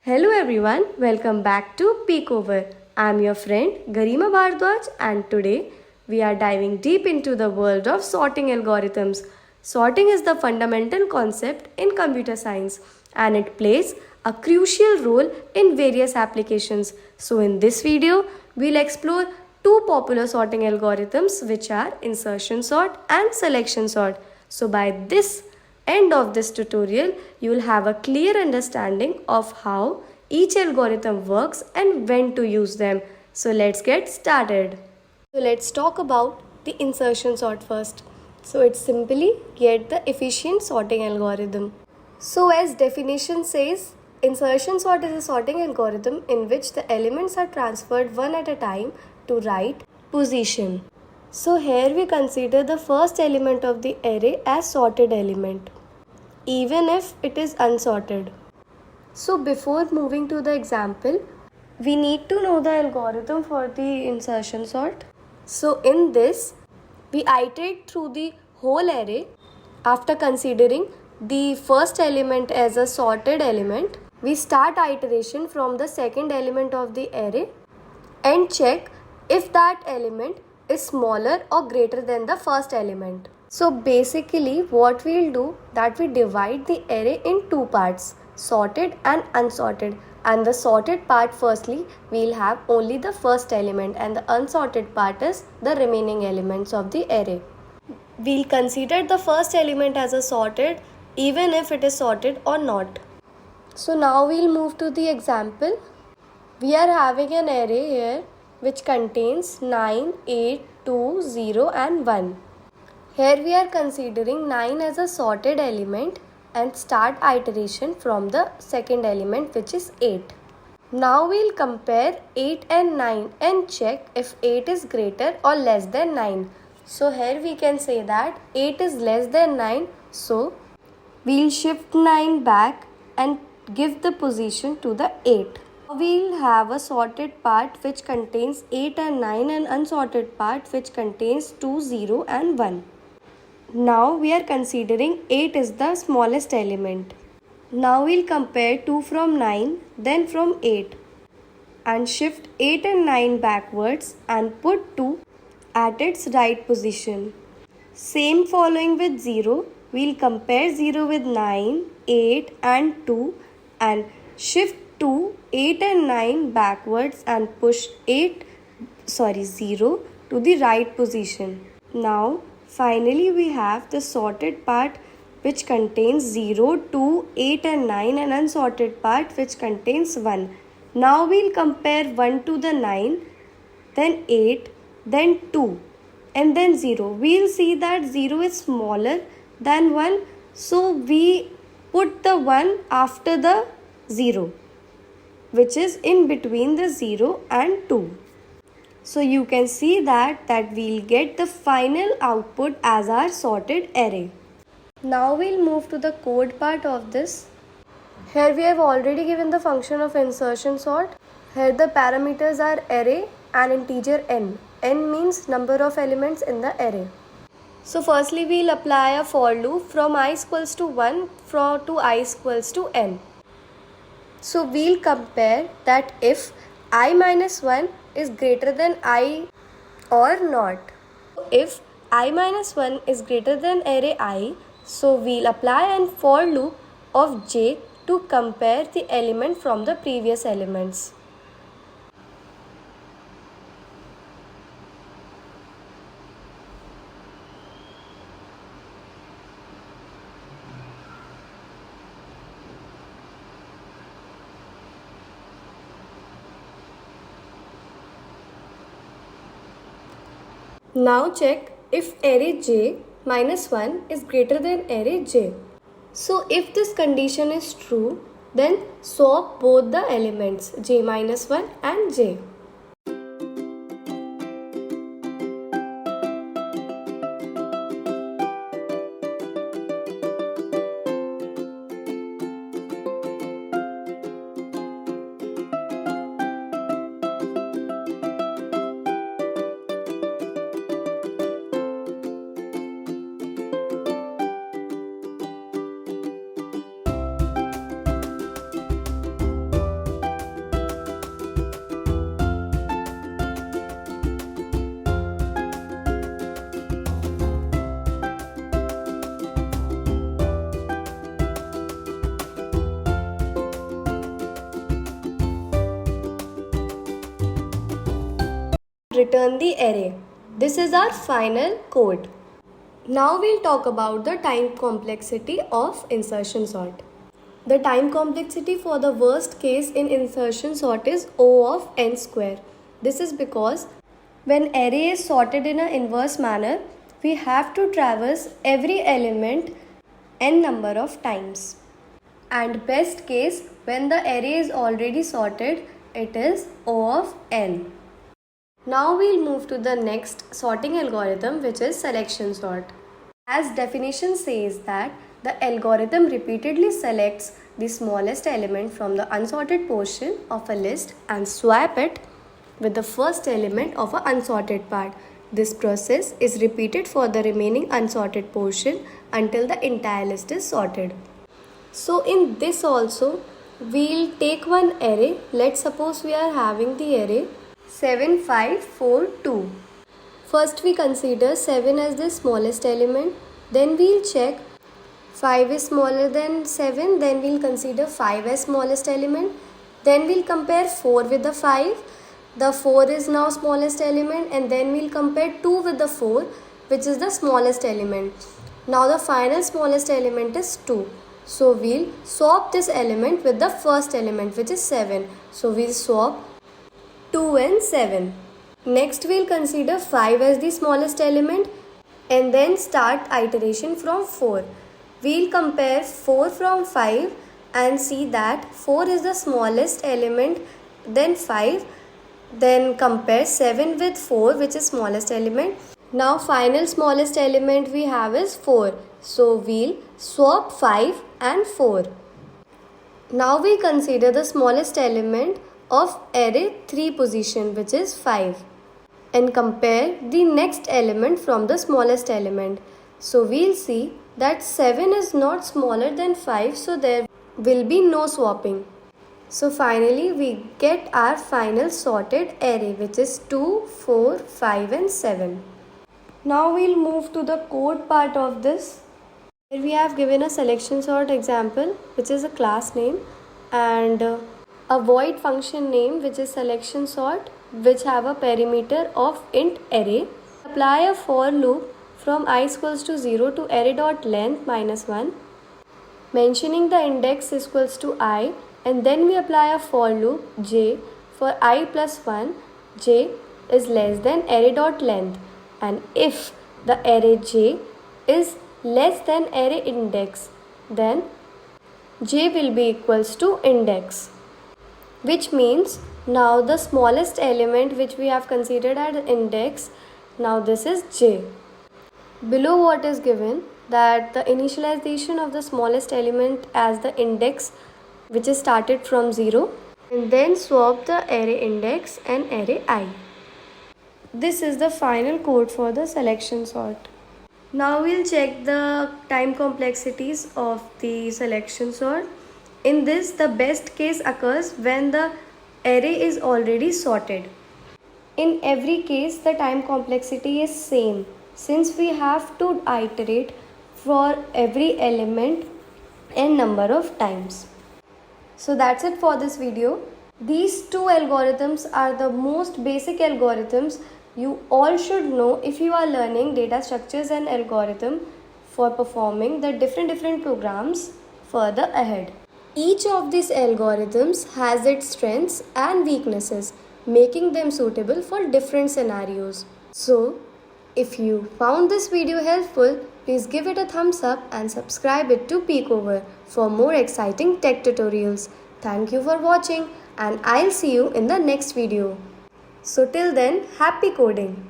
Hello everyone, welcome back to Peakover. I'm your friend Garima Bhardwaj and today we are diving deep into the world of sorting algorithms. Sorting is the fundamental concept in computer science and it plays a crucial role in various applications. So in this video, we'll explore two popular sorting algorithms which are insertion sort and selection sort. So by this end of this tutorial, you will have a clear understanding of how each algorithm works and when to use them. So let's get started. So let's talk about the insertion sort first. So it's simply get the efficient sorting algorithm. So as definition says, insertion sort is a sorting algorithm in which the elements are transferred one at a time to right position. So here we consider the first element of the array as sorted element, even if it is unsorted. So before moving to the example, we need to know the algorithm for the insertion sort. So in this, we iterate through the whole array. After considering the first element as a sorted element, we start iteration from the second element of the array and check if that element is smaller or greater than the first element. So basically what we'll do that we divide the array in two parts, sorted and unsorted, and the sorted part firstly we'll have only the first element and the unsorted part is the remaining elements of the array. We'll consider the first element as a sorted even if it is sorted or not. So now we'll move to the example. We are having an array here which contains 9, 8, 2, 0 and 1. Here we are considering 9 as a sorted element and start iteration from the second element which is 8. Now we'll compare 8 and 9 and check if 8 is greater or less than 9. So here we can say that 8 is less than 9, so we'll shift 9 back and give the position to the 8. We'll have a sorted part which contains 8 and 9 and unsorted part which contains 2, 0 and 1. Now we are considering 8 is the smallest element. Now we'll compare 2 from 9 then from 8 and shift 8 and 9 backwards and put 2 at its right position. Same following with 0. We'll compare 0 with 9, 8 and 2 and shift 2, 8 and 9 backwards and push 0 to the right position. Now finally we have the sorted part which contains 0, 2, 8 and 9 and unsorted part which contains 1. Now we'll compare 1 to the 9, then 8, then 2 and then 0. We'll see that 0 is smaller than 1, so we put the 1 after the 0 which is in between the 0 and 2. So you can see that we'll get the final output as our sorted array. Now we'll move to the code part of this. Here we have already given the function of insertion sort. Here the parameters are array and integer n. N means number of elements in the array. So firstly we'll apply a for loop from I equals to 1 to I equals to n. So we'll compare that if I minus 1 is greater than I or not. If I minus 1 is greater than array I, so we'll apply an for loop of j to compare the element from the previous elements. Now check if array j minus 1 is greater than array j. So if this condition is true, then swap both the elements j minus 1 and j. return the array. This is our final code. Now we'll talk about the time complexity of insertion sort. The time complexity for the worst case in insertion sort is O of n square. This is because when array is sorted in an inverse manner, we have to traverse every element n number of times. And best case, when the array is already sorted, it is O of n. Now we'll move to the next sorting algorithm, which is selection sort. As definition says that the algorithm repeatedly selects the smallest element from the unsorted portion of a list and swap it with the first element of an unsorted part. This process is repeated for the remaining unsorted portion until the entire list is sorted. So in this also, we'll take one array. Let's suppose we are having the array 7, 5, 4, 2. First we consider 7 as the smallest element. Then we'll check 5 is smaller than 7. Then we'll consider 5 as smallest element. Then we'll compare 4 with the 5. The 4 is now smallest element, and then we'll compare 2 with the 4, which is the smallest element. Now the final smallest element is 2. So we'll swap this element with the first element, which is 7. So we'll swap 2 and 7. Next we'll consider 5 as the smallest element and then start iteration from 4. We'll compare 4 from 5 and see that 4 is the smallest element, then 5. Then compare 7 with 4, which is smallest element. Now final smallest element we have is 4. So we'll swap 5 and 4. Now we consider the smallest element of array 3 position, which is 5, and compare the next element from the smallest element. So we'll see that 7 is not smaller than 5, so there will be no swapping. So finally we get our final sorted array, which is 2, 4, 5 and 7. Now we'll move to the code part of this. Here we have given a selection sort example, which is a class name, and a void function name, which is selection sort, which have a parameter of int array. Apply a for loop from I equals to 0 to array.length minus 1, mentioning the index is equals to I, and then we apply a for loop j for I plus 1, j is less than array.length, and if the array j is less than array index, then j will be equals to index, which means now the smallest element which we have considered as index, now this is j. Below what is given, that the initialization of the smallest element as the index, which is started from 0, and then swap the array index and array I. This is the final code for the selection sort. Now we'll check the time complexities of the selection sort. In this, the best case occurs when the array is already sorted. In every case, the time complexity is same, since we have to iterate for every element n number of times. So that's it for this video. These two algorithms are the most basic algorithms you all should know if you are learning data structures and algorithm for performing the different programs further ahead. Each of these algorithms has its strengths and weaknesses, making them suitable for different scenarios. So, if you found this video helpful, please give it a thumbs up and subscribe it to Peakover for more exciting tech tutorials. Thank you for watching, and I'll see you in the next video. So till then, happy coding!